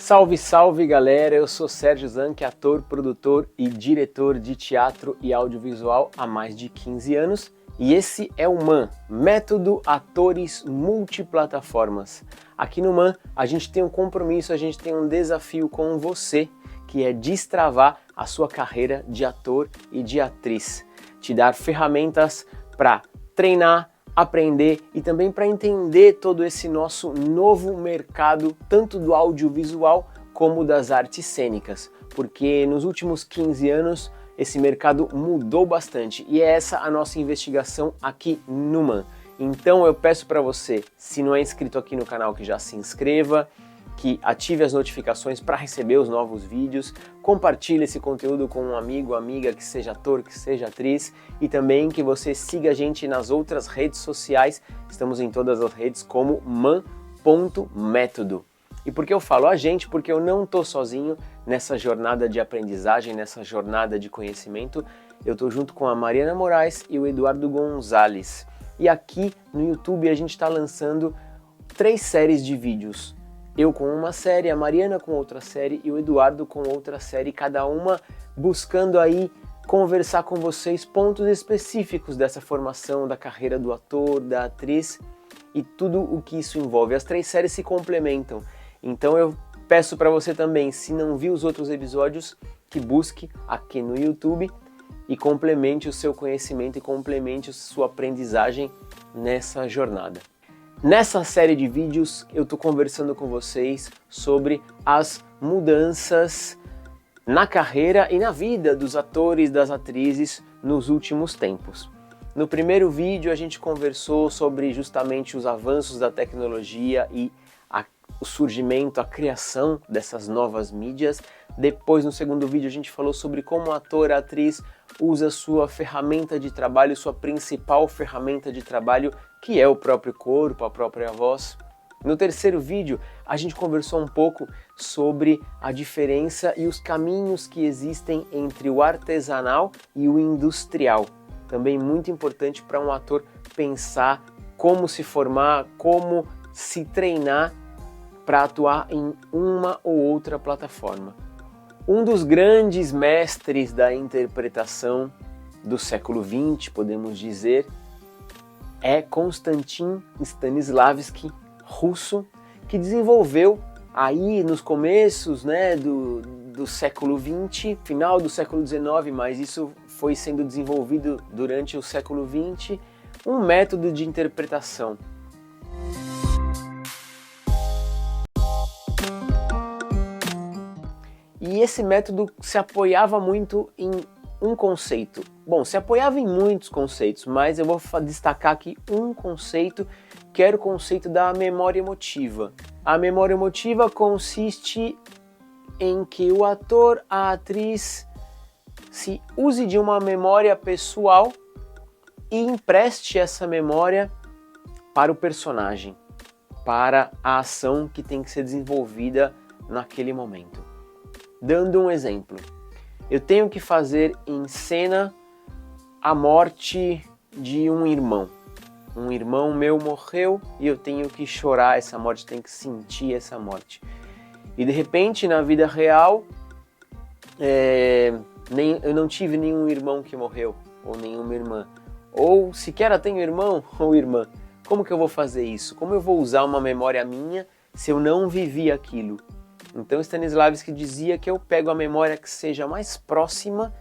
Salve, salve galera, eu sou Sérgio Zanck, ator, produtor e diretor de teatro e audiovisual há mais de 15 anos e esse é o MAN, Método Atores Multiplataformas. Aqui no MAN a gente tem um compromisso, a gente tem um desafio com você, que é destravar a sua carreira de ator e de atriz. Te dar ferramentas para treinar, aprender e também para entender todo esse nosso novo mercado, tanto do audiovisual como das artes cênicas, porque nos últimos 15 anos esse mercado mudou bastante e é essa a nossa investigação aqui no MAN. Então eu peço para você, se não é inscrito aqui no canal, que já se inscreva, que ative as notificações para receber os novos vídeos, compartilhe esse conteúdo com um amigo, amiga que seja ator, que seja atriz e também que você siga a gente nas outras redes sociais, estamos em todas as redes como man.método. E por que eu falo a gente? Porque eu não estou sozinho nessa jornada de aprendizagem, nessa jornada de conhecimento, eu estou junto com a Mariana Moraes e o Eduardo Gonzalez. E aqui no YouTube a gente está lançando 3 séries de vídeos. Eu com uma série, a Mariana com outra série e o Eduardo com outra série, cada uma buscando aí conversar com vocês pontos específicos dessa formação da carreira do ator, da atriz e tudo o que isso envolve. As 3 séries se complementam, então eu peço para você também, se não viu os outros episódios, que busque aqui no YouTube e complemente o seu conhecimento e complemente a sua aprendizagem nessa jornada. Nessa série de vídeos eu estou conversando com vocês sobre as mudanças na carreira e na vida dos atores e das atrizes nos últimos tempos. No primeiro vídeo a gente conversou sobre justamente os avanços da tecnologia e o surgimento, a criação dessas novas mídias. Depois, no segundo vídeo, a gente falou sobre como o ator, a atriz usa sua ferramenta de trabalho, sua principal ferramenta de trabalho, que é o próprio corpo, a própria voz. No terceiro vídeo, a gente conversou um pouco sobre a diferença e os caminhos que existem entre o artesanal e o industrial. Também muito importante para um ator pensar como se formar, como se treinar para atuar em uma ou outra plataforma. Um dos grandes mestres da interpretação do século XX, podemos dizer, é Konstantin Stanislavski, russo, que desenvolveu aí nos começos do século XX, final do século XIX, mas isso foi sendo desenvolvido durante o século XX, um método de interpretação. E esse método se apoiava muito em um conceito. Bom, se apoiava em muitos conceitos, mas eu vou destacar aqui um conceito, que era o conceito da memória emotiva. A memória emotiva consiste em que o ator, a atriz, se use de uma memória pessoal e empreste essa memória para o personagem, para a ação que tem que ser desenvolvida naquele momento. Dando um exemplo, eu tenho que fazer em cena a morte de um irmão. Um irmão meu morreu e eu tenho que chorar essa morte, tenho que sentir essa morte. E de repente, na vida real, eu não tive nenhum irmão que morreu, ou nenhuma irmã. Ou sequer eu tenho irmão ou irmã. Como que eu vou fazer isso? Como eu vou usar uma memória minha se eu não vivi aquilo? Então Stanislavski dizia que eu pego a memória que seja mais próxima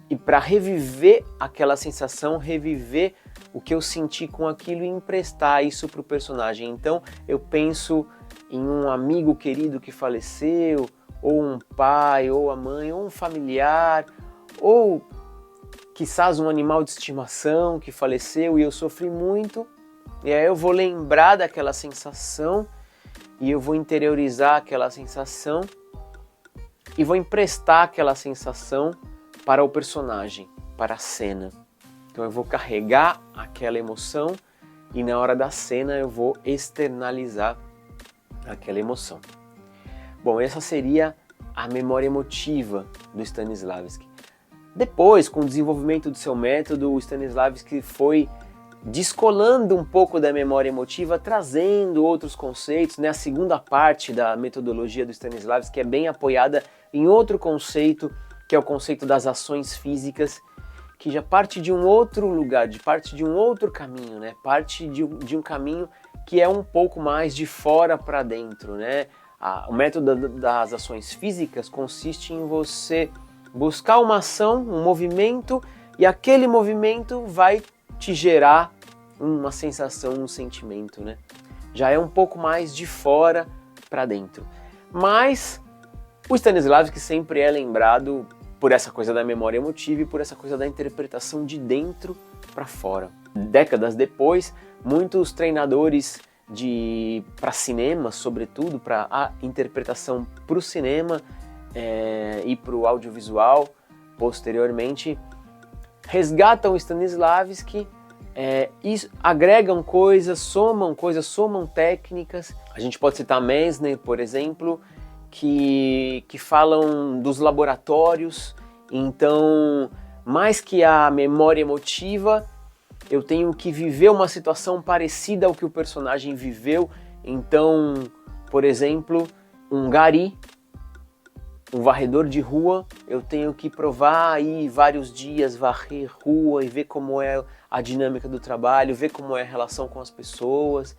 e para reviver aquela sensação, reviver o que eu senti com aquilo e emprestar isso para o personagem. Então eu penso em um amigo querido que faleceu, ou um pai, ou a mãe, ou um familiar, ou quizás um animal de estimação que faleceu e eu sofri muito, e aí eu vou lembrar daquela sensação e eu vou interiorizar aquela sensação e vou emprestar aquela sensação para o personagem, para a cena. Então eu vou carregar aquela emoção e na hora da cena eu vou externalizar aquela emoção. Bom, essa seria a memória emotiva do Stanislavski. Depois, com o desenvolvimento do seu método, o Stanislavski foi descolando um pouco da memória emotiva, trazendo outros conceitos, né? A segunda parte da metodologia do Stanislavski é bem apoiada em outro conceito, que é o conceito das ações físicas, que já parte de um outro lugar, parte de um outro caminho, né? Parte de um caminho que é um pouco mais de fora para dentro, né? O método das ações físicas consiste em você buscar uma ação, um movimento, e aquele movimento vai te gerar uma sensação, um sentimento, né? Já é um pouco mais de fora para dentro. Mas o Stanislavski sempre é lembrado por essa coisa da memória emotiva e por essa coisa da interpretação de dentro para fora. Décadas depois, muitos treinadores para cinema, sobretudo para a interpretação para o cinema e para o audiovisual, posteriormente, resgatam o Stanislavski, agregam coisas, somam técnicas. A gente pode citar Messner, por exemplo, que falam dos laboratórios. Então, mais que a memória emotiva, eu tenho que viver uma situação parecida ao que o personagem viveu. Então, por exemplo, um gari, um varredor de rua, eu tenho que provar aí vários dias, varrer rua e ver como é a dinâmica do trabalho, ver como é a relação com as pessoas.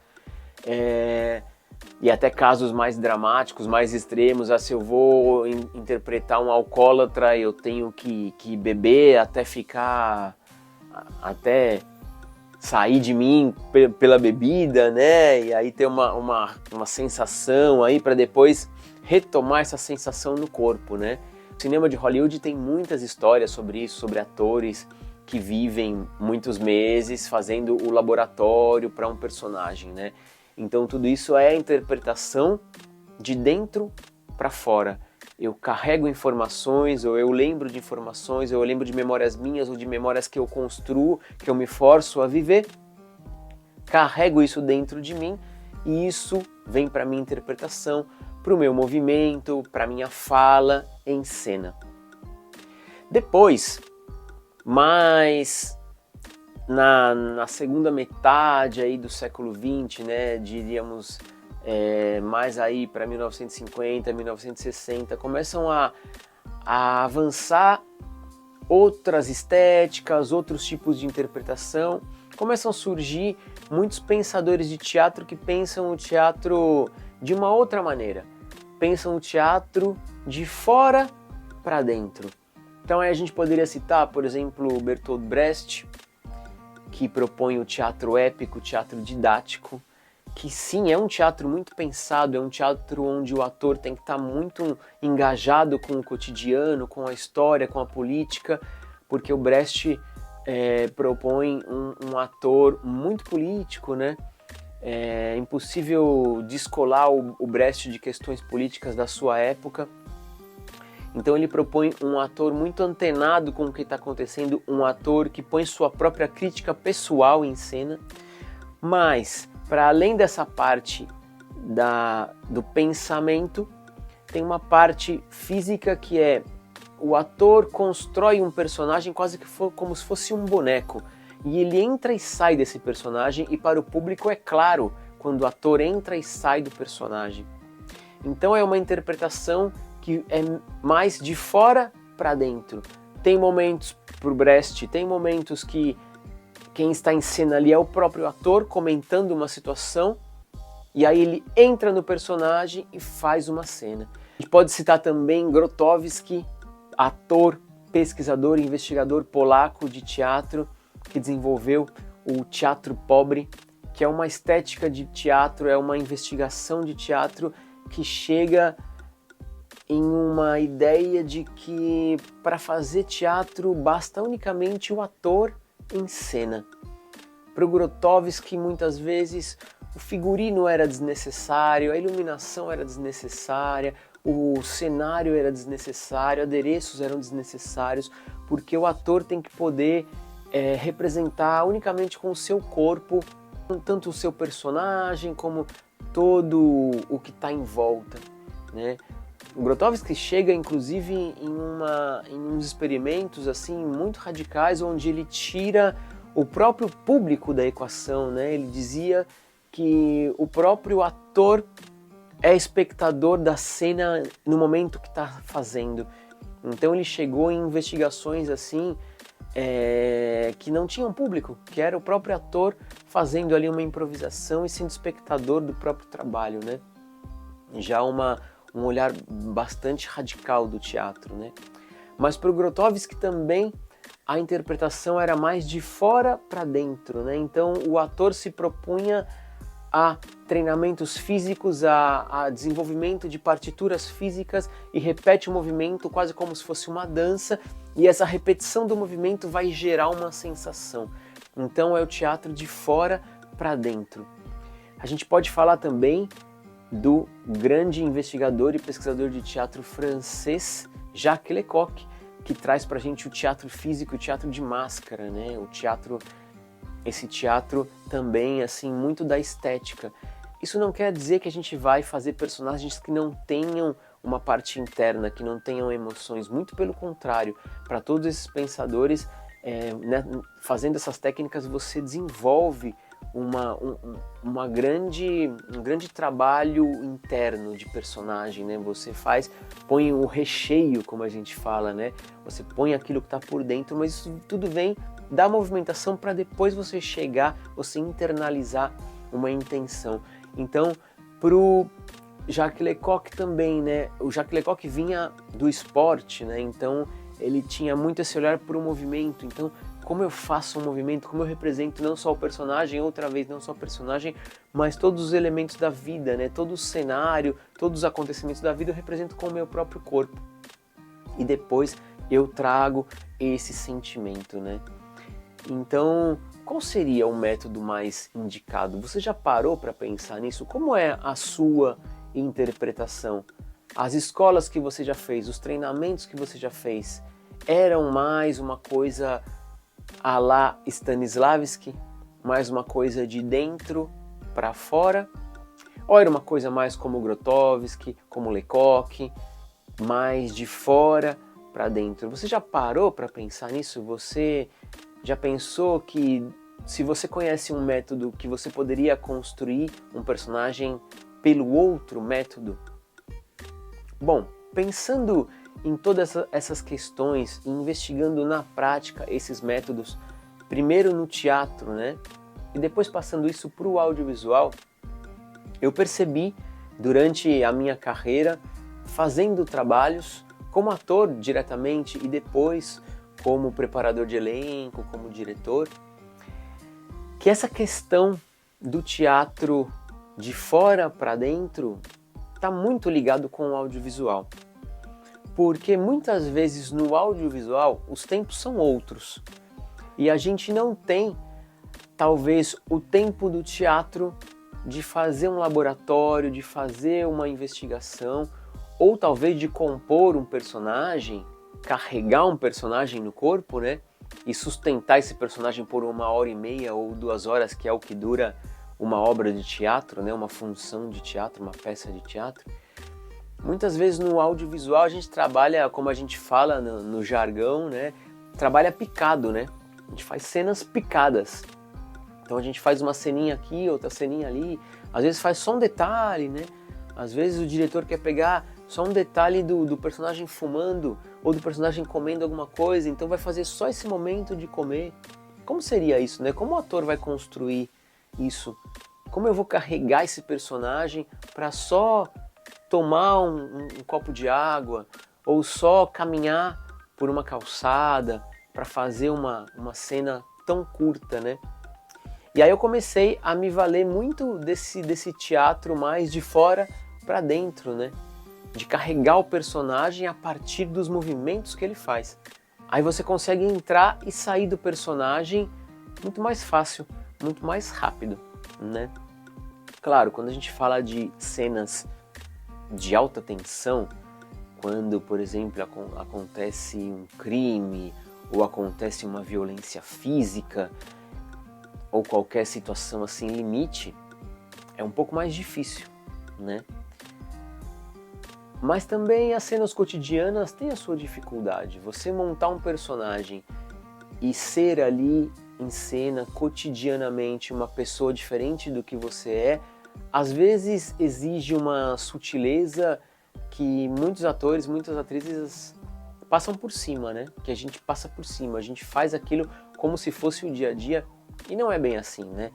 E até casos mais dramáticos, mais extremos, se eu vou interpretar um alcoólatra, eu tenho que beber até sair de mim pela bebida, né? E aí ter uma sensação aí para depois retomar essa sensação no corpo, né? O cinema de Hollywood tem muitas histórias sobre isso, sobre atores que vivem muitos meses fazendo o laboratório para um personagem, né? Então tudo isso é a interpretação de dentro para fora. Eu carrego informações, ou eu lembro de informações, ou eu lembro de memórias minhas, ou de memórias que eu construo, que eu me forço a viver. Carrego isso dentro de mim e isso vem para a minha interpretação, para o meu movimento, para a minha fala em cena. Depois, mais na segunda metade aí do século XX, né, diríamos mais aí para 1950, 1960, começam a avançar outras estéticas, outros tipos de interpretação, começam a surgir muitos pensadores de teatro que pensam o teatro de uma outra maneira, pensam o teatro de fora para dentro. Então aí a gente poderia citar, por exemplo, Bertolt Brecht, que propõe o teatro épico, o teatro didático, que sim, é um teatro muito pensado, é um teatro onde o ator tem que estar muito engajado com o cotidiano, com a história, com a política, porque o Brecht propõe um ator muito político, né? É impossível descolar o Brecht de questões políticas da sua época. Então ele propõe um ator muito antenado com o que está acontecendo, um ator que põe sua própria crítica pessoal em cena, mas para além dessa parte do pensamento, tem uma parte física que é o ator constrói um personagem quase que como se fosse um boneco, e ele entra e sai desse personagem, e para o público é claro quando o ator entra e sai do personagem. Então é uma interpretação que é mais de fora para dentro. Tem momentos para o Brecht, tem momentos que quem está em cena ali é o próprio ator comentando uma situação, e aí ele entra no personagem e faz uma cena. A gente pode citar também Grotowski, ator, pesquisador e investigador polaco de teatro, que desenvolveu o teatro pobre, que é uma estética de teatro, é uma investigação de teatro que chega em uma ideia de que para fazer teatro basta unicamente o ator em cena. Para o Grotowski, muitas vezes o figurino era desnecessário, a iluminação era desnecessária, o cenário era desnecessário, adereços eram desnecessários, porque o ator tem que poder representar unicamente com o seu corpo, tanto o seu personagem como todo o que está em volta, né? O Grotowski chega inclusive em uns experimentos assim muito radicais, onde ele tira o próprio público da equação, né? Ele dizia que o próprio ator é espectador da cena no momento que está fazendo. Então ele chegou em investigações assim que não tinham público, que era o próprio ator fazendo ali uma improvisação e sendo espectador do próprio trabalho, né? Já um olhar bastante radical do teatro, né? Mas para o Grotowski também a interpretação era mais de fora para dentro, né? Então o ator se propunha a treinamentos físicos, a desenvolvimento de partituras físicas e repete o movimento quase como se fosse uma dança, e essa repetição do movimento vai gerar uma sensação. Então é o teatro de fora para dentro. A gente pode falar também do grande investigador e pesquisador de teatro francês Jacques Lecoq, que traz para a gente o teatro físico, o teatro de máscara, né? Esse teatro também, assim, muito da estética. Isso não quer dizer que a gente vai fazer personagens que não tenham uma parte interna, que não tenham emoções. Muito pelo contrário, para todos esses pensadores, né, fazendo essas técnicas, você desenvolve um grande trabalho interno de personagem, né? Você põe o recheio, como a gente fala, né? Você põe aquilo que está por dentro, mas isso tudo vem da movimentação para depois você internalizar uma intenção. Então, pro Jacques Lecoq também, né? O Jacques Lecoq vinha do esporte, né? Então ele tinha muito esse olhar para o movimento. Então, como eu faço um movimento, como eu represento não só o personagem, outra vez não só o personagem, mas todos os elementos da vida, né? Todo o cenário, todos os acontecimentos da vida eu represento com o meu próprio corpo. E depois eu trago esse sentimento, né? Então, qual seria o método mais indicado? Você já parou para pensar nisso? Como é a sua interpretação? As escolas que você já fez, os treinamentos que você já fez, eram mais uma coisa à la Stanislavski? Mais uma coisa de dentro para fora? Ou era uma coisa mais como Grotowski, como Lecoq, mais de fora para dentro? Você já parou para pensar nisso? Você já pensou que se você conhece um método que você poderia construir um personagem pelo outro método? Bom, pensando em todas essas questões e investigando na prática esses métodos, primeiro no teatro, né? E depois passando isso para o audiovisual, eu percebi durante a minha carreira, fazendo trabalhos como ator diretamente e depois como preparador de elenco, como diretor, que essa questão do teatro de fora para dentro está muito ligado com o audiovisual. Porque muitas vezes no audiovisual os tempos são outros e a gente não tem, talvez, o tempo do teatro de fazer um laboratório, de fazer uma investigação, ou talvez de compor um personagem, carregar um personagem no corpo, né? E sustentar esse personagem por 1h30 ou 2 horas, que é o que dura uma obra de teatro, né? Uma função de teatro, uma peça de teatro. Muitas vezes no audiovisual a gente trabalha, como a gente fala no jargão, né? Trabalha picado, né? A gente faz cenas picadas. Então a gente faz uma ceninha aqui, outra ceninha ali. Às vezes faz só um detalhe, né? Às vezes o diretor quer pegar só um detalhe do personagem fumando ou do personagem comendo alguma coisa, então vai fazer só esse momento de comer. Como seria isso, né? Como o ator vai construir isso? Como eu vou carregar esse personagem para só tomar um copo de água ou só caminhar por uma calçada para fazer uma cena tão curta, né? E aí eu comecei a me valer muito desse teatro mais de fora para dentro, né? De carregar o personagem a partir dos movimentos que ele faz. Aí você consegue entrar e sair do personagem muito mais fácil, muito mais rápido, né? Claro, quando a gente fala de cenas de alta tensão, quando, por exemplo, acontece um crime ou acontece uma violência física ou qualquer situação assim limite, é um pouco mais difícil, né? Mas também as cenas cotidianas têm a sua dificuldade. Você montar um personagem e ser ali em cena cotidianamente uma pessoa diferente do que você é, às vezes exige uma sutileza que muitos atores, muitas atrizes passam por cima, né? Que a gente passa por cima, a gente faz aquilo como se fosse o dia a dia e não é bem assim, né?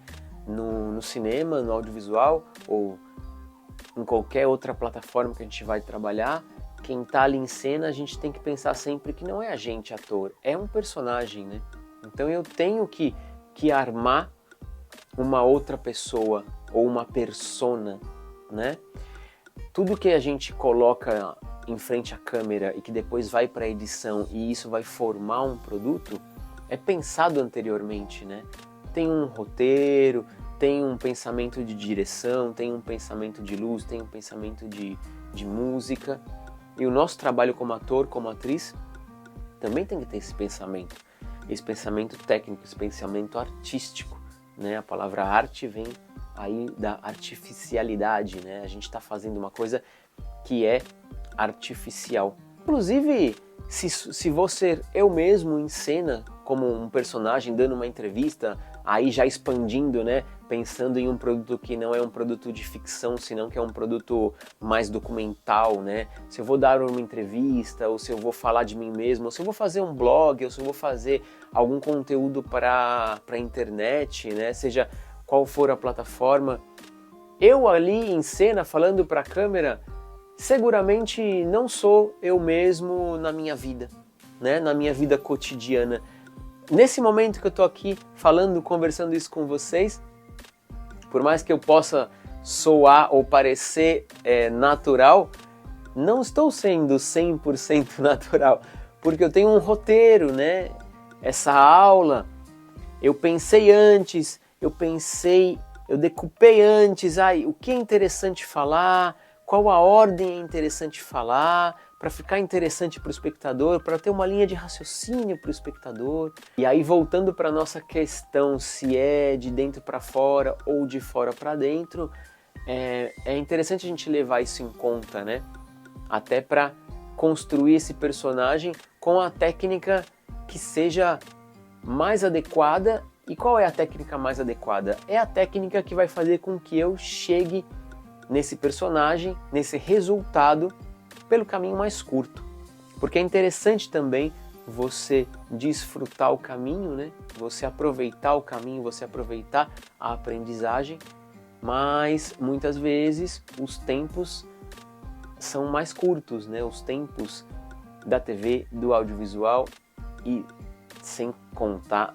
No cinema, no audiovisual ou em qualquer outra plataforma que a gente vai trabalhar, quem tá ali em cena, a gente tem que pensar sempre que não é a gente, ator, é um personagem, né? Então eu tenho que armar uma outra pessoa ou uma persona, né? Tudo que a gente coloca em frente à câmera e que depois vai para a edição e isso vai formar um produto, é pensado anteriormente, né? Tem um roteiro, tem um pensamento de direção, tem um pensamento de luz, tem um pensamento de música. E o nosso trabalho como ator, como atriz, também tem que ter esse pensamento técnico, esse pensamento artístico, né? A palavra arte vem aí da artificialidade, né? A gente está fazendo uma coisa que é artificial. Inclusive, se vou ser eu mesmo em cena, como um personagem dando uma entrevista, aí já expandindo, né? Pensando em um produto que não é um produto de ficção, senão que é um produto mais documental, né? Se eu vou dar uma entrevista, ou se eu vou falar de mim mesmo, ou se eu vou fazer um blog, ou se eu vou fazer algum conteúdo para a internet, né? Seja qual for a plataforma, eu ali em cena falando para a câmera, seguramente não sou eu mesmo na minha vida, né? Na minha vida cotidiana. Nesse momento que eu tô aqui falando, conversando isso com vocês, por mais que eu possa soar ou parecer natural, não estou sendo 100% natural, porque eu tenho um roteiro, né? Essa aula, eu pensei antes, eu decupei antes, o que é interessante falar, qual a ordem é interessante falar, para ficar interessante para o espectador, para ter uma linha de raciocínio para o espectador. E aí voltando para a nossa questão, se é de dentro para fora ou de fora para dentro, é interessante a gente levar isso em conta, né? Até para construir esse personagem com a técnica que seja mais adequada. E qual é a técnica mais adequada? É a técnica que vai fazer com que eu chegue nesse personagem, nesse resultado, pelo caminho mais curto. Porque é interessante também você desfrutar o caminho, né? Você aproveitar o caminho, você aproveitar a aprendizagem, mas muitas vezes os tempos são mais curtos, né? Os tempos da TV, do audiovisual e sem contar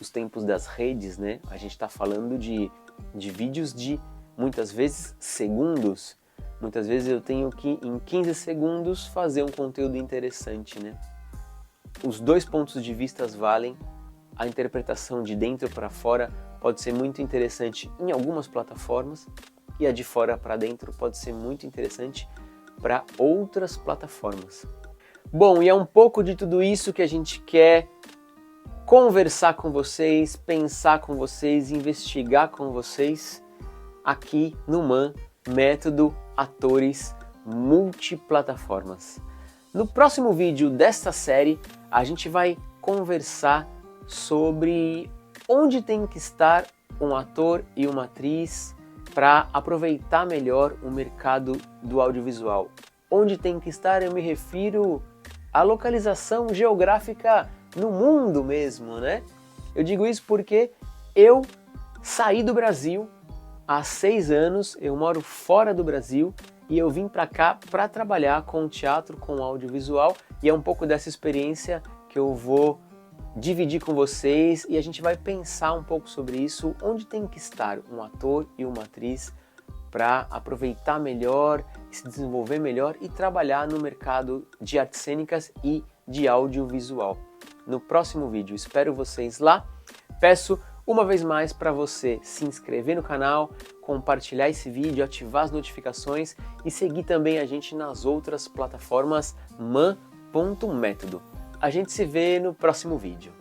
os tempos das redes, né? A gente está falando de vídeos de muitas vezes segundos. Muitas vezes eu tenho que, em 15 segundos, fazer um conteúdo interessante, né? Os dois pontos de vista valem, a interpretação de dentro para fora pode ser muito interessante em algumas plataformas e a de fora para dentro pode ser muito interessante para outras plataformas. Bom, e é um pouco de tudo isso que a gente quer conversar com vocês, pensar com vocês, investigar com vocês aqui no MAN, Método Atores Multiplataformas. No próximo vídeo desta série, a gente vai conversar sobre onde tem que estar um ator e uma atriz para aproveitar melhor o mercado do audiovisual. Onde tem que estar, eu me refiro à localização geográfica no mundo mesmo, né? Eu digo isso porque eu saí do Brasil há 6 anos, eu moro fora do Brasil e eu vim para cá para trabalhar com teatro, com audiovisual, e é um pouco dessa experiência que eu vou dividir com vocês e a gente vai pensar um pouco sobre isso, onde tem que estar um ator e uma atriz para aproveitar melhor, se desenvolver melhor e trabalhar no mercado de artes cênicas e de audiovisual. No próximo vídeo, espero vocês lá. Peço uma vez mais para você se inscrever no canal, compartilhar esse vídeo, ativar as notificações e seguir também a gente nas outras plataformas man.método. A gente se vê no próximo vídeo.